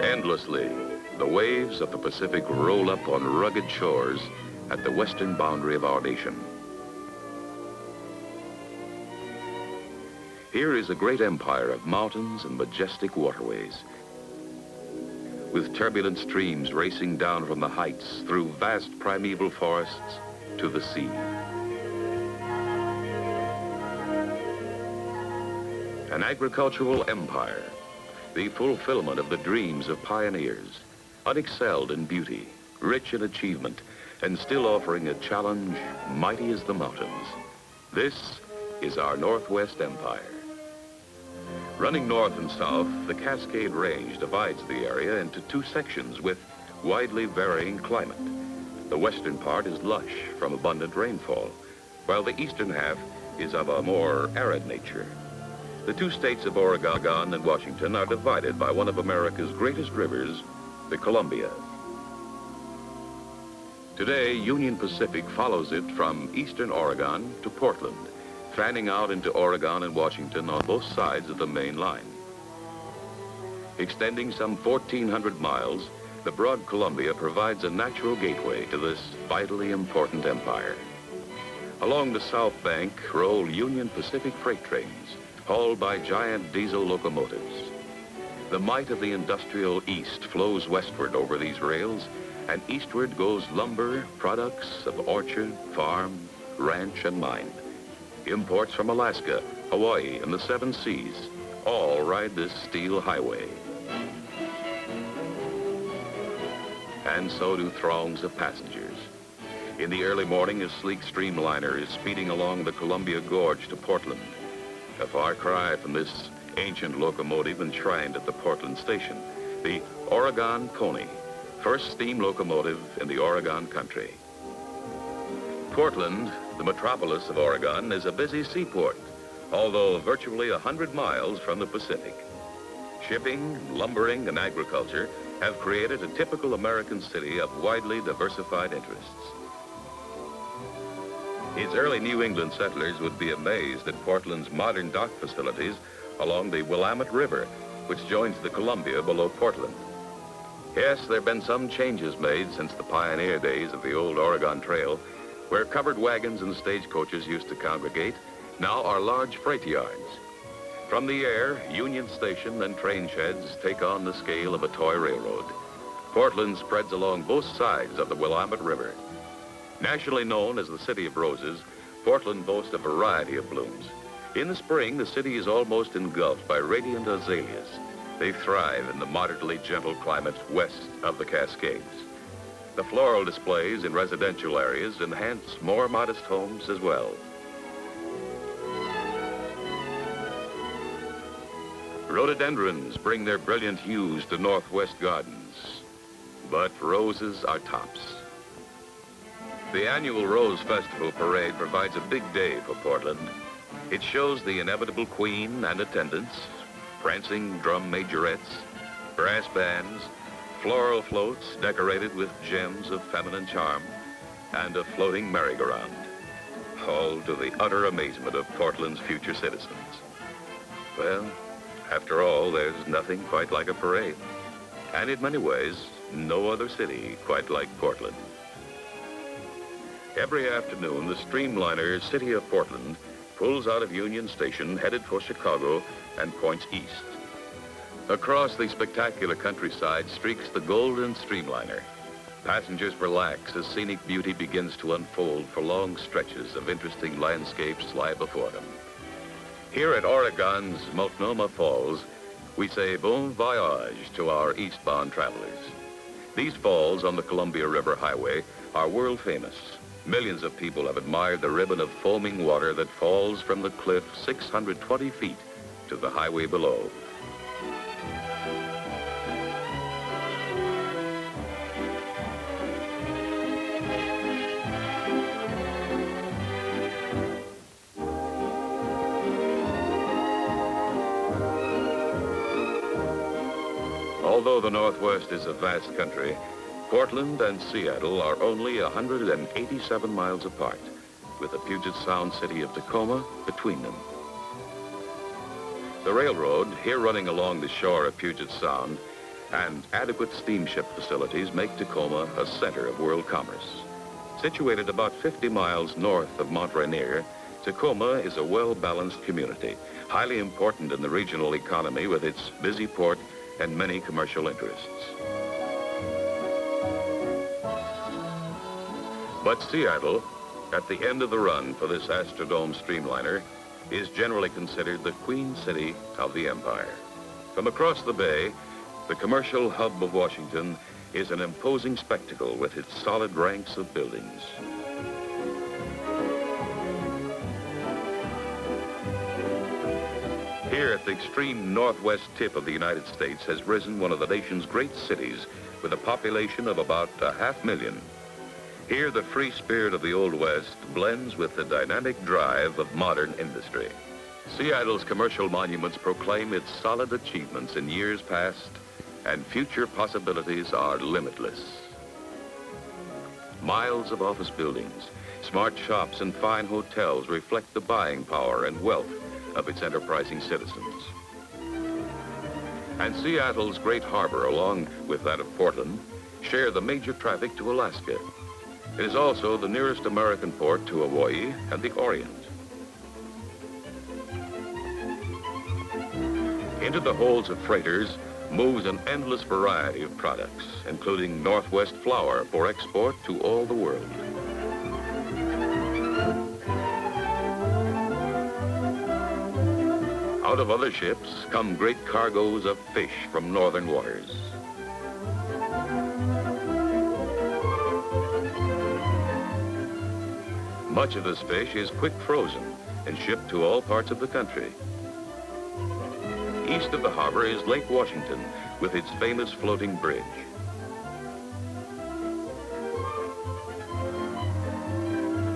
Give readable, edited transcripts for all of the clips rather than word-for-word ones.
Endlessly, the waves of the Pacific roll up on rugged shores at the western boundary of our nation. Here is a great empire of mountains and majestic waterways, with turbulent streams racing down from the heights through vast primeval forests to the sea. An agricultural empire, the fulfillment of the dreams of pioneers, unexcelled in beauty, rich in achievement, and still offering a challenge mighty as the mountains. This is our Northwest Empire. Running north and south, the Cascade Range divides the area into two sections with widely varying climate. The western part is lush from abundant rainfall, while the eastern half is of a more arid nature. The two states of Oregon and Washington are divided by one of America's greatest rivers, the Columbia. Today, Union Pacific follows it from eastern Oregon to Portland, fanning out into Oregon and Washington on both sides of the main line. Extending some 1,400 miles, the broad Columbia provides a natural gateway to this vitally important empire. Along the south bank roll Union Pacific freight trains, hauled by giant diesel locomotives. The might of the industrial East flows westward over these rails, and eastward goes lumber, products of orchard, farm, ranch, and mine. Imports from Alaska, Hawaii, and the Seven Seas all ride this steel highway. And so do throngs of passengers. In the early morning, a sleek streamliner is speeding along the Columbia Gorge to Portland, a far cry from this ancient locomotive enshrined at the Portland station, the Oregon Pony, first steam locomotive in the Oregon country. Portland, the metropolis of Oregon, is a busy seaport, although virtually 100 miles from the Pacific. Shipping, lumbering, and agriculture have created a typical American city of widely diversified interests. Its early New England settlers would be amazed at Portland's modern dock facilities along the Willamette River, which joins the Columbia below Portland. Yes, there have been some changes made since the pioneer days of the old Oregon Trail, where covered wagons and stagecoaches used to congregate, now are large freight yards. From the air, Union Station and train sheds take on the scale of a toy railroad. Portland spreads along both sides of the Willamette River. Nationally known as the City of Roses, Portland boasts a variety of blooms. In the spring, the city is almost engulfed by radiant azaleas. They thrive in the moderately gentle climate west of the Cascades. The floral displays in residential areas enhance more modest homes as well. Rhododendrons bring their brilliant hues to Northwest gardens, but roses are tops. The annual Rose Festival Parade provides a big day for Portland. It shows the inevitable queen and attendants, prancing drum majorettes, brass bands, floral floats decorated with gems of feminine charm, and a floating merry-go-round, all to the utter amazement of Portland's future citizens. Well, after all, there's nothing quite like a parade, and in many ways, no other city quite like Portland. Every afternoon, the streamliner City of Portland pulls out of Union Station, headed for Chicago, and points east. Across the spectacular countryside streaks the golden streamliner. Passengers relax as scenic beauty begins to unfold for long stretches of interesting landscapes lie before them. Here at Oregon's Multnomah Falls, we say bon voyage to our eastbound travelers. These falls on the Columbia River Highway are world famous. Millions of people have admired the ribbon of foaming water that falls from the cliff 620 feet to the highway below. Although the Northwest is a vast country, Portland and Seattle are only 187 miles apart, with the Puget Sound city of Tacoma between them. The railroad, here running along the shore of Puget Sound, and adequate steamship facilities make Tacoma a center of world commerce. Situated about 50 miles north of Mount Rainier, Tacoma is a well-balanced community, highly important in the regional economy with its busy port and many commercial interests. But Seattle, at the end of the run for this Astrodome streamliner, is generally considered the Queen City of the empire. From across the bay, the commercial hub of Washington is an imposing spectacle with its solid ranks of buildings. Here at the extreme northwest tip of the United States has risen one of the nation's great cities with a population of about 500,000. Here the free spirit of the Old West blends with the dynamic drive of modern industry. Seattle's commercial monuments proclaim its solid achievements in years past, and future possibilities are limitless. Miles of office buildings, smart shops, and fine hotels reflect the buying power and wealth of its enterprising citizens. And Seattle's great harbor, along with that of Portland, share the major traffic to Alaska. It is also the nearest American port to Hawaii and the Orient. Into the holds of freighters moves an endless variety of products, including Northwest flour for export to all the world. Out of other ships come great cargoes of fish from northern waters. Much of this fish is quick frozen and shipped to all parts of the country. East of the harbor is Lake Washington with its famous floating bridge.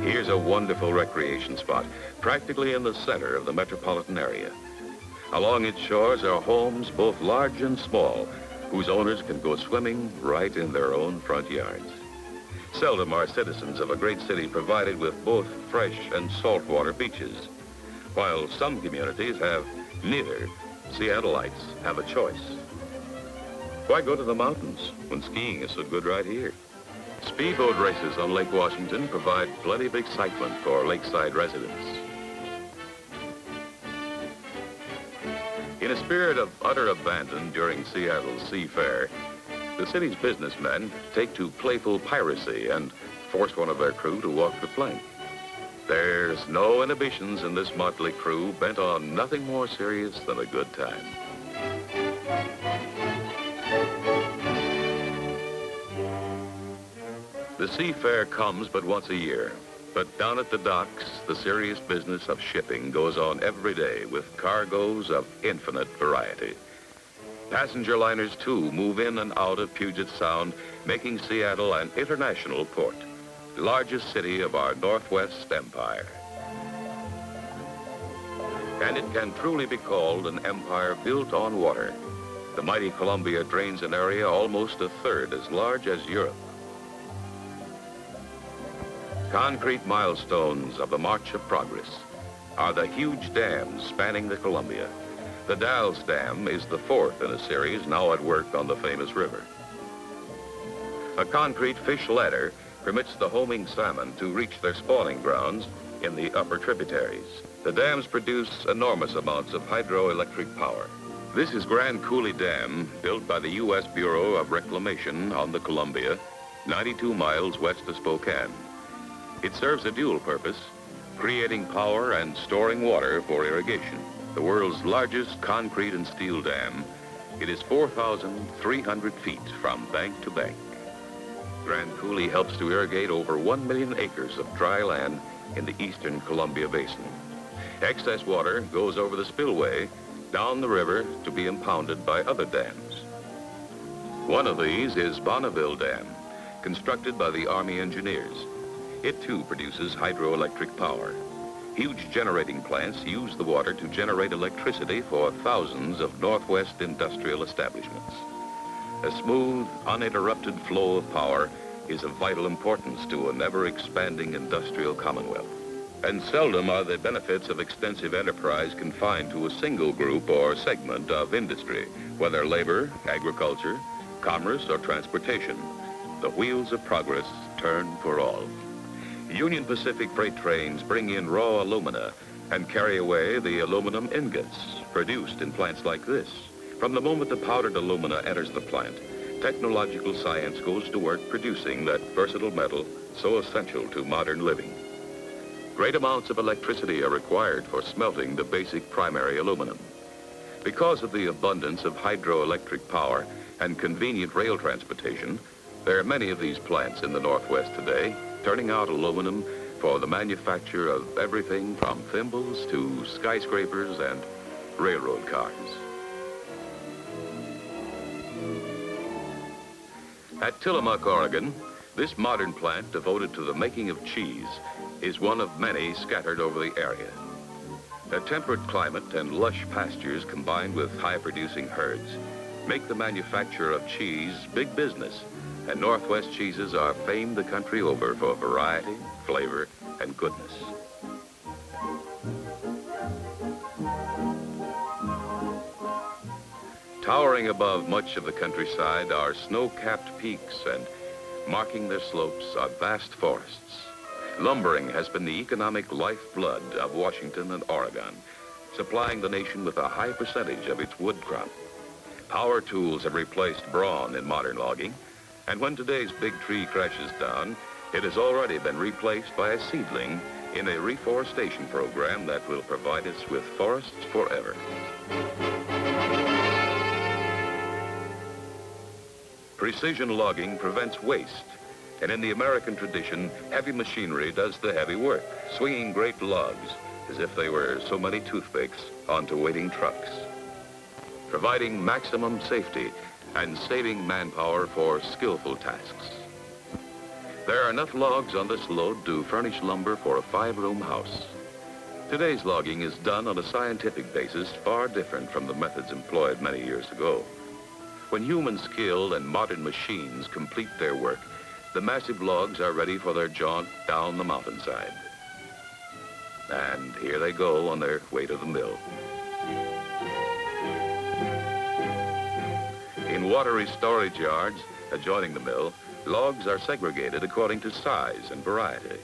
Here's a wonderful recreation spot, practically in the center of the metropolitan area. Along its shores are homes both large and small, whose owners can go swimming right in their own front yards. Seldom are citizens of a great city provided with both fresh and saltwater beaches. While some communities have neither, Seattleites have a choice. Why go to the mountains when skiing is so good right here? Speedboat races on Lake Washington provide plenty of excitement for lakeside residents. In a spirit of utter abandon during Seattle's Sea Fair, the city's businessmen take to playful piracy and force one of their crew to walk the plank. There's no inhibitions in this motley crew bent on nothing more serious than a good time. The Sea Fair comes but once a year, but down at the docks, the serious business of shipping goes on every day with cargoes of infinite variety. Passenger liners, too, move in and out of Puget Sound, making Seattle an international port, the largest city of our Northwest empire. And it can truly be called an empire built on water. The mighty Columbia drains an area almost a third as large as Europe. Concrete milestones of the March of Progress are the huge dams spanning the Columbia. The Dalles Dam is the fourth in a series now at work on the famous river. A concrete fish ladder permits the homing salmon to reach their spawning grounds in the upper tributaries. The dams produce enormous amounts of hydroelectric power. This is Grand Coulee Dam, built by the U.S. Bureau of Reclamation on the Columbia, 92 miles west of Spokane. It serves a dual purpose, creating power and storing water for irrigation. The world's largest concrete and steel dam, it is 4,300 feet from bank to bank. Grand Coulee helps to irrigate over 1 million acres of dry land in the eastern Columbia Basin. Excess water goes over the spillway down the river to be impounded by other dams. One of these is Bonneville Dam, constructed by the Army engineers. It too produces hydroelectric power. Huge generating plants use the water to generate electricity for thousands of Northwest industrial establishments. A smooth, uninterrupted flow of power is of vital importance to an ever-expanding industrial commonwealth. And seldom are the benefits of extensive enterprise confined to a single group or segment of industry, whether labor, agriculture, commerce or transportation, the wheels of progress turn for all. Union Pacific freight trains bring in raw alumina and carry away the aluminum ingots produced in plants like this. From the moment the powdered alumina enters the plant, technological science goes to work producing that versatile metal so essential to modern living. Great amounts of electricity are required for smelting the basic primary aluminum. Because of the abundance of hydroelectric power and convenient rail transportation, there are many of these plants in the Northwest today, turning out aluminum for the manufacture of everything from thimbles to skyscrapers and railroad cars. At Tillamook, Oregon, this modern plant devoted to the making of cheese is one of many scattered over the area. A temperate climate and lush pastures combined with high-producing herds make the manufacture of cheese big business, and Northwest cheeses are famed the country over for variety, flavor, and goodness. Towering above much of the countryside are snow-capped peaks, and marking their slopes are vast forests. Lumbering has been the economic lifeblood of Washington and Oregon, supplying the nation with a high percentage of its wood crop. Power tools have replaced brawn in modern logging, and when today's big tree crashes down, it has already been replaced by a seedling in a reforestation program that will provide us with forests forever. Precision logging prevents waste, and in the American tradition, heavy machinery does the heavy work, swinging great logs as if they were so many toothpicks onto waiting trucks, providing maximum safety and saving manpower for skillful tasks. There are enough logs on this load to furnish lumber for a 5-room house. Today's logging is done on a scientific basis far different from the methods employed many years ago. When human skill and modern machines complete their work, the massive logs are ready for their jaunt down the mountainside. And here they go on their way to the mill. In watery storage yards adjoining the mill, logs are segregated according to size and variety.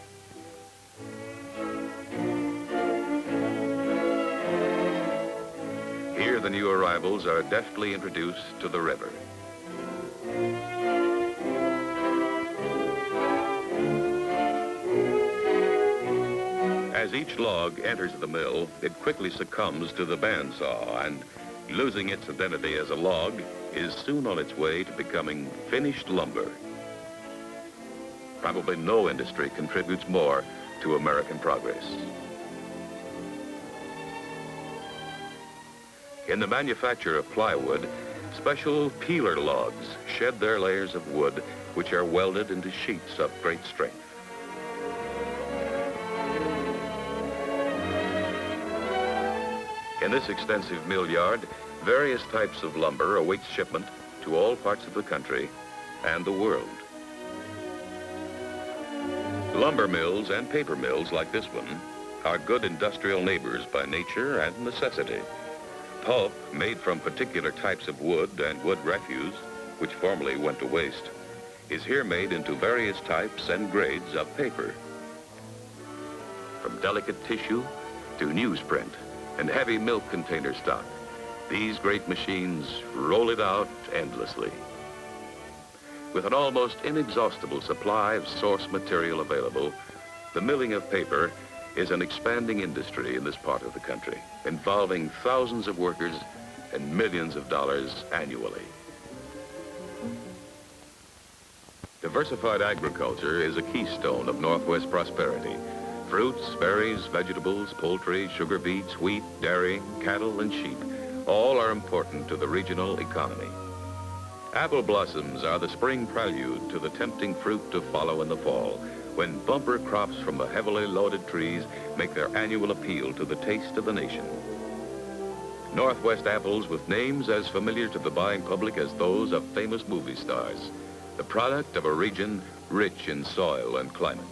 Here the new arrivals are deftly introduced to the river. As each log enters the mill, it quickly succumbs to the bandsaw and, losing its identity as a log, is soon on its way to becoming finished lumber. Probably no industry contributes more to American progress. In the manufacture of plywood, special peeler logs shed their layers of wood, which are welded into sheets of great strength. In this extensive mill yard, various types of lumber await shipment to all parts of the country and the world. Lumber mills and paper mills like this one are good industrial neighbors by nature and necessity. Pulp made from particular types of wood and wood refuse, which formerly went to waste, is here made into various types and grades of paper. From delicate tissue to newsprint and heavy milk container stock, these great machines roll it out endlessly. With an almost inexhaustible supply of source material available, the milling of paper is an expanding industry in this part of the country, involving thousands of workers and millions of dollars annually. Diversified agriculture is a keystone of Northwest prosperity. Fruits, berries, vegetables, poultry, sugar beets, wheat, dairy, cattle, and sheep all are important to the regional economy. Apple blossoms are the spring prelude to the tempting fruit to follow in the fall, when bumper crops from the heavily loaded trees make their annual appeal to the taste of the nation. Northwest apples with names as familiar to the buying public as those of famous movie stars, the product of a region rich in soil and climate.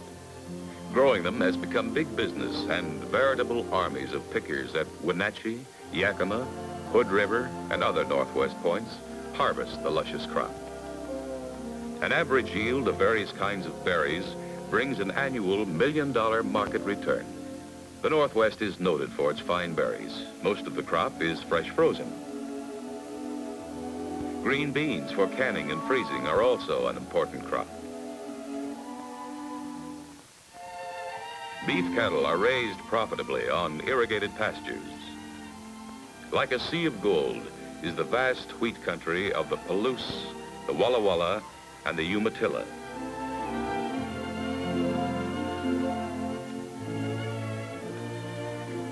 Growing them has become big business, and veritable armies of pickers at Wenatchee, Yakima, Hood River, and other Northwest points harvest the luscious crop. An average yield of various kinds of berries brings an annual $1 million market return. The Northwest is noted for its fine berries. Most of the crop is fresh frozen. Green beans for canning and freezing are also an important crop. Beef cattle are raised profitably on irrigated pastures. Like a sea of gold is the vast wheat country of the Palouse, the Walla Walla, and the Umatilla.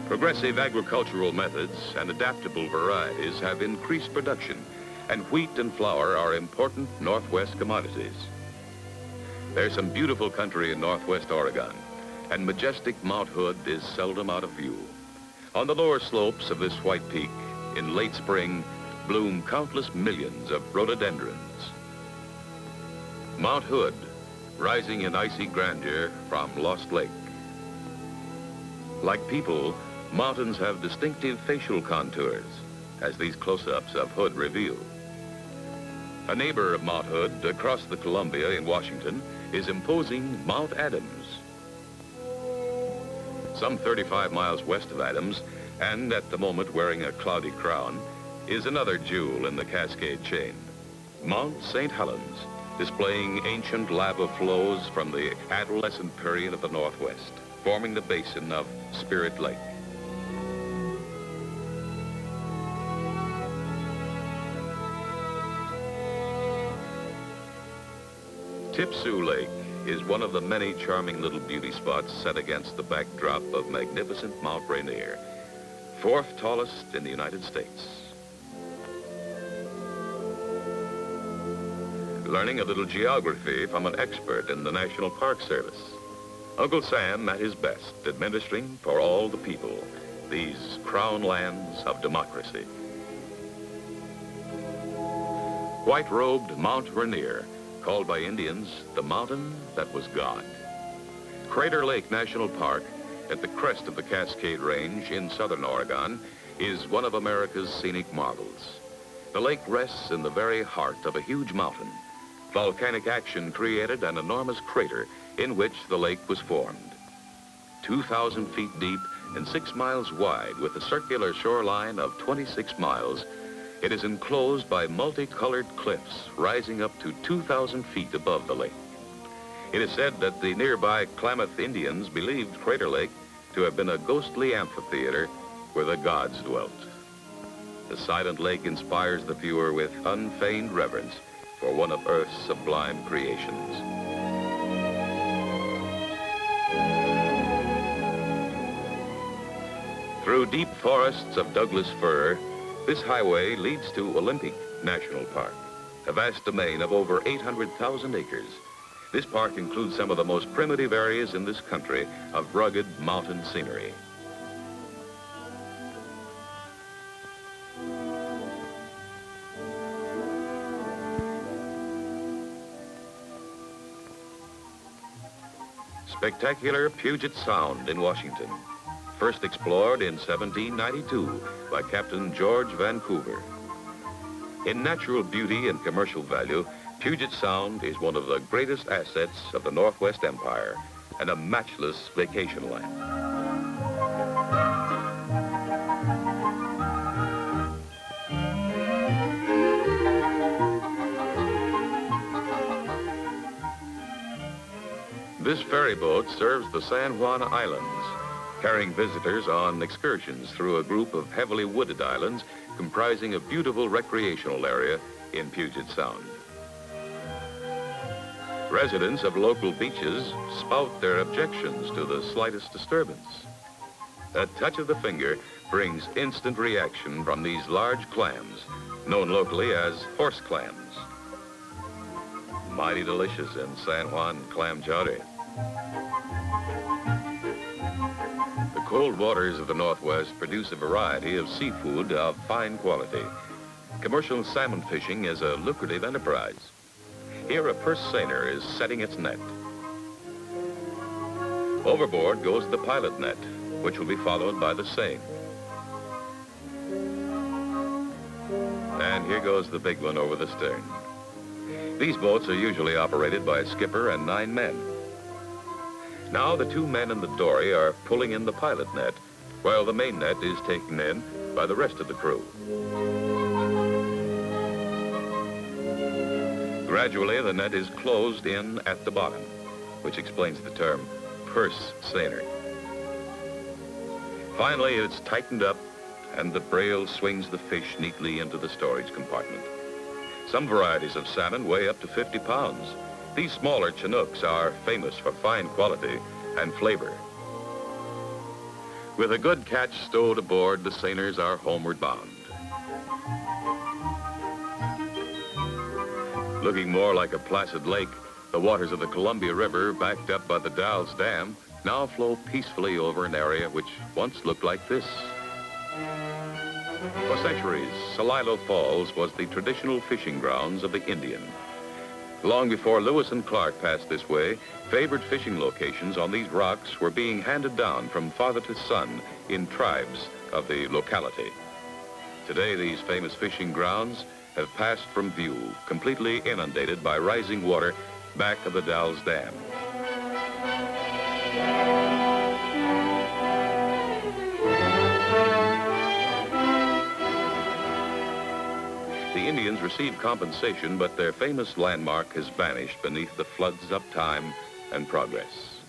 Progressive agricultural methods and adaptable varieties have increased production, and wheat and flour are important Northwest commodities. There's some beautiful country in Northwest Oregon, and majestic Mount Hood is seldom out of view. On the lower slopes of this white peak, in late spring, bloom countless millions of rhododendrons. Mount Hood, rising in icy grandeur from Lost Lake. Like people, mountains have distinctive facial contours, as these close-ups of Hood reveal. A neighbor of Mount Hood, across the Columbia in Washington, is imposing Mount Adams. Some 35 miles west of Adams, and at the moment wearing a cloudy crown, is another jewel in the Cascade chain, Mount St. Helens, displaying ancient lava flows from the adolescent period of the Northwest, forming the basin of Spirit Lake. Tipsoo Lake is one of the many charming little beauty spots set against the backdrop of magnificent Mount Rainier, fourth tallest in the United States. Learning a little geography from an expert in the National Park Service, Uncle Sam at his best, administering for all the people, these crown lands of democracy. White-robed Mount Rainier, called by Indians the mountain that was God. Crater Lake National Park, at the crest of the Cascade Range in southern Oregon, is one of America's scenic marvels. The lake rests in the very heart of a huge mountain. Volcanic action created an enormous crater in which the lake was formed. 2,000 feet deep and 6 miles wide, with a circular shoreline of 26 miles, it is enclosed by multicolored cliffs rising up to 2,000 feet above the lake. It is said that the nearby Klamath Indians believed Crater Lake to have been a ghostly amphitheater where the gods dwelt. The silent lake inspires the viewer with unfeigned reverence for one of Earth's sublime creations. Through deep forests of Douglas fir, this highway leads to Olympic National Park, a vast domain of over 800,000 acres. This park includes some of the most primitive areas in this country of rugged mountain scenery. Spectacular Puget Sound in Washington, first explored in 1792 by Captain George Vancouver. In natural beauty and commercial value, Puget Sound is one of the greatest assets of the Northwest Empire and a matchless vacation land. This ferry boat serves the San Juan Islands, carrying visitors on excursions through a group of heavily wooded islands comprising a beautiful recreational area in Puget Sound. Residents of local beaches spout their objections to the slightest disturbance. A touch of the finger brings instant reaction from these large clams, known locally as horse clams. Mighty delicious in San Juan clam chowder. The cold waters of the Northwest produce a variety of seafood of fine quality. Commercial salmon fishing is a lucrative enterprise. Here, a purse seiner is setting its net. Overboard goes the pilot net, which will be followed by the seine. And here goes the big one over the stern. These boats are usually operated by a skipper and 9 men. Now the 2 men in the dory are pulling in the pilot net, while the main net is taken in by the rest of the crew. Gradually, the net is closed in at the bottom, which explains the term purse seiner. Finally, it's tightened up, and the braille swings the fish neatly into the storage compartment. Some varieties of salmon weigh up to 50 pounds. These smaller Chinooks are famous for fine quality and flavor. With a good catch stowed aboard, the seiners are homeward bound. Looking more like a placid lake, the waters of the Columbia River, backed up by the Dalles Dam, now flow peacefully over an area which once looked like this. For centuries, Celilo Falls was the traditional fishing grounds of the Indian. Long before Lewis and Clark passed this way, favored fishing locations on these rocks were being handed down from father to son in tribes of the locality. Today, these famous fishing grounds have passed from view, completely inundated by rising water back of the Dalles Dam. The Indians received compensation, but their famous landmark has vanished beneath the floods of time and progress.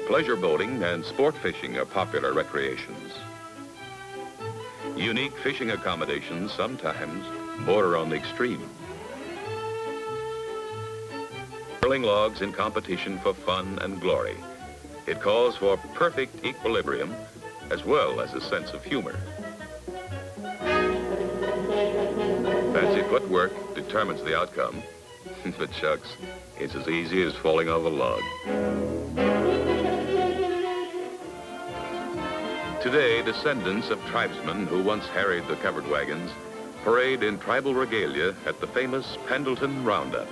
Pleasure boating and sport fishing are popular recreations. Unique fishing accommodations sometimes border on the extreme. Curling logs in competition for fun and glory. It calls for perfect equilibrium as well as a sense of humor. Fancy footwork determines the outcome. But shucks, it's as easy as falling off a log. Today, descendants of tribesmen who once harried the covered wagons parade in tribal regalia at the famous Pendleton Roundup,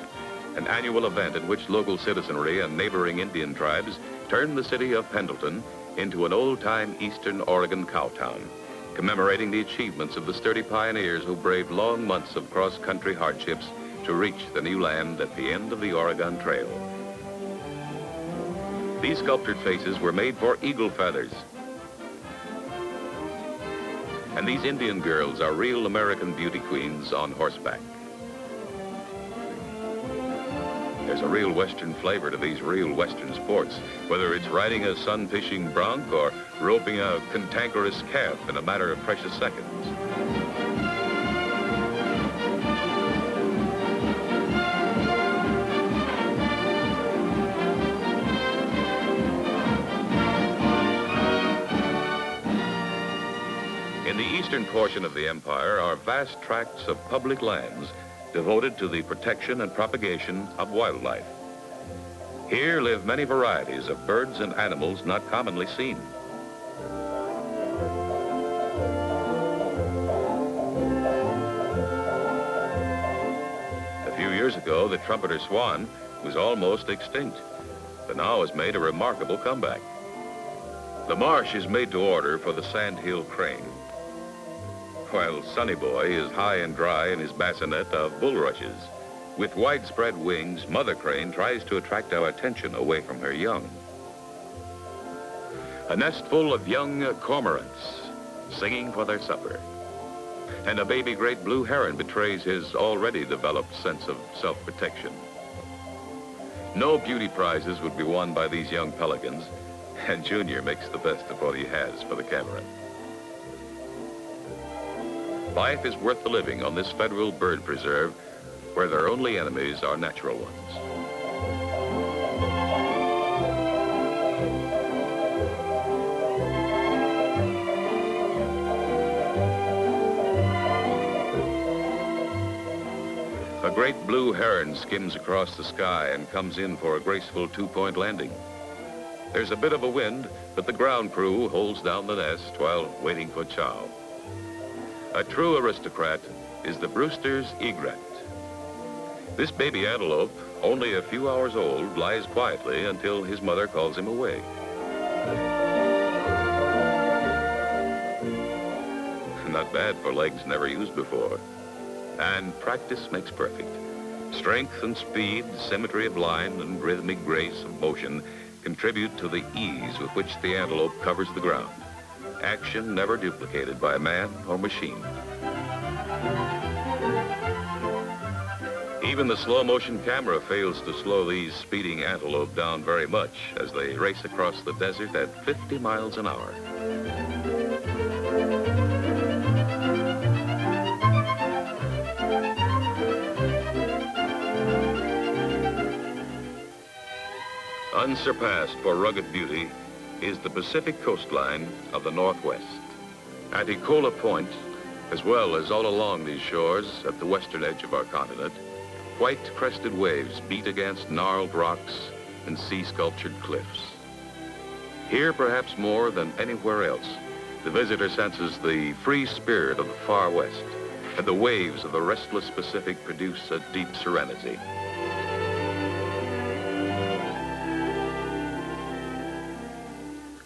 an annual event in which local citizenry and neighboring Indian tribes turn the city of Pendleton into an old-time Eastern Oregon cow town, commemorating the achievements of the sturdy pioneers who braved long months of cross-country hardships to reach the new land at the end of the Oregon Trail. These sculptured faces were made for eagle feathers. And these Indian girls are real American beauty queens on horseback. There's a real Western flavor to these real Western sports, whether it's riding a sun-fishing bronc or roping a cantankerous calf in a matter of precious seconds. In the eastern portion of the empire are vast tracts of public lands devoted to the protection and propagation of wildlife. Here live many varieties of birds and animals not commonly seen. A few years ago, the trumpeter swan was almost extinct, but now has made a remarkable comeback. The marsh is made to order for the sandhill crane, while Sonny Boy is high and dry in his bassinet of bulrushes. With widespread wings, Mother Crane tries to attract our attention away from her young. A nest full of young cormorants singing for their supper. And a baby great blue heron betrays his already developed sense of self-protection. No beauty prizes would be won by these young pelicans, and Junior makes the best of what he has for the camera. Life is worth the living on this federal bird preserve, where their only enemies are natural ones. A great blue heron skims across the sky and comes in for a graceful two-point landing. There's a bit of a wind, but the ground crew holds down the nest while waiting for chow. A true aristocrat is the Brewster's egret. This baby antelope, only a few hours old, lies quietly until his mother calls him away. Not bad for legs never used before. And practice makes perfect. Strength and speed, symmetry of line, and rhythmic grace of motion contribute to the ease with which the antelope covers the ground. Action never duplicated by man or machine. Even the slow-motion camera fails to slow these speeding antelope down very much as they race across the desert at 50 miles an hour. Unsurpassed for rugged beauty is the Pacific coastline of the Northwest. At Tacoma Point, as well as all along these shores at the western edge of our continent, white crested waves beat against gnarled rocks and sea-sculptured cliffs. Here, perhaps more than anywhere else, the visitor senses the free spirit of the far west, and the waves of the restless Pacific produce a deep serenity.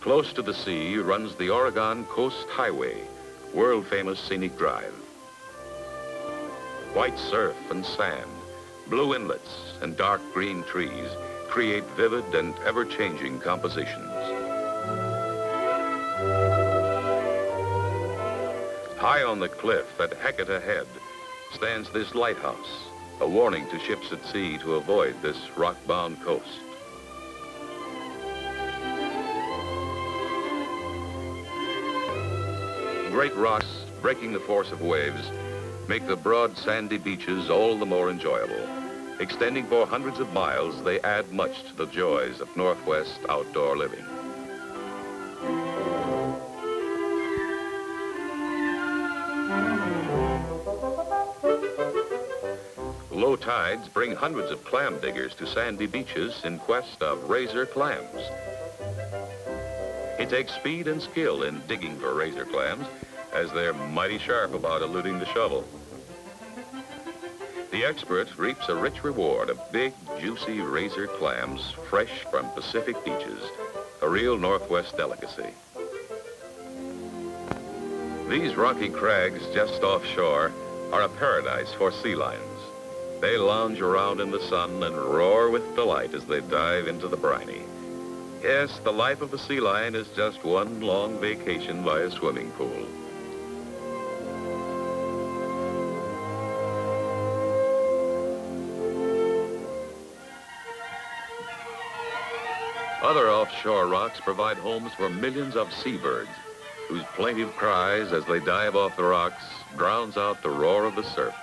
Close to the sea runs the Oregon Coast Highway, world-famous scenic drive. White surf and sand, blue inlets, and dark green trees create vivid and ever-changing compositions. High on the cliff at Hecate Head stands this lighthouse, a warning to ships at sea to avoid this rock-bound coast. Great rocks, breaking the force of waves, make the broad sandy beaches all the more enjoyable. Extending for hundreds of miles, they add much to the joys of Northwest outdoor living. Low tides bring hundreds of clam diggers to sandy beaches in quest of razor clams. It takes speed and skill in digging for razor clams, as they're mighty sharp about eluding the shovel. The expert reaps a rich reward of big, juicy razor clams fresh from Pacific beaches, a real Northwest delicacy. These rocky crags just offshore are a paradise for sea lions. They lounge around in the sun and roar with delight as they dive into the briny. Yes, the life of a sea lion is just one long vacation by a swimming pool. Other offshore rocks provide homes for millions of seabirds, whose plaintive cries as they dive off the rocks drowns out the roar of the surf.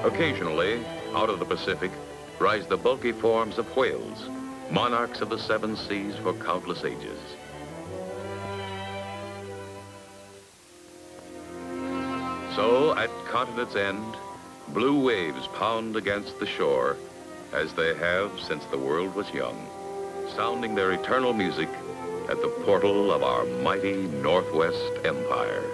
Occasionally, out of the Pacific, rise the bulky forms of whales, monarchs of the seven seas for countless ages. So, at continent's end, blue waves pound against the shore, as they have since the world was young, sounding their eternal music at the portal of our mighty Northwest Empire.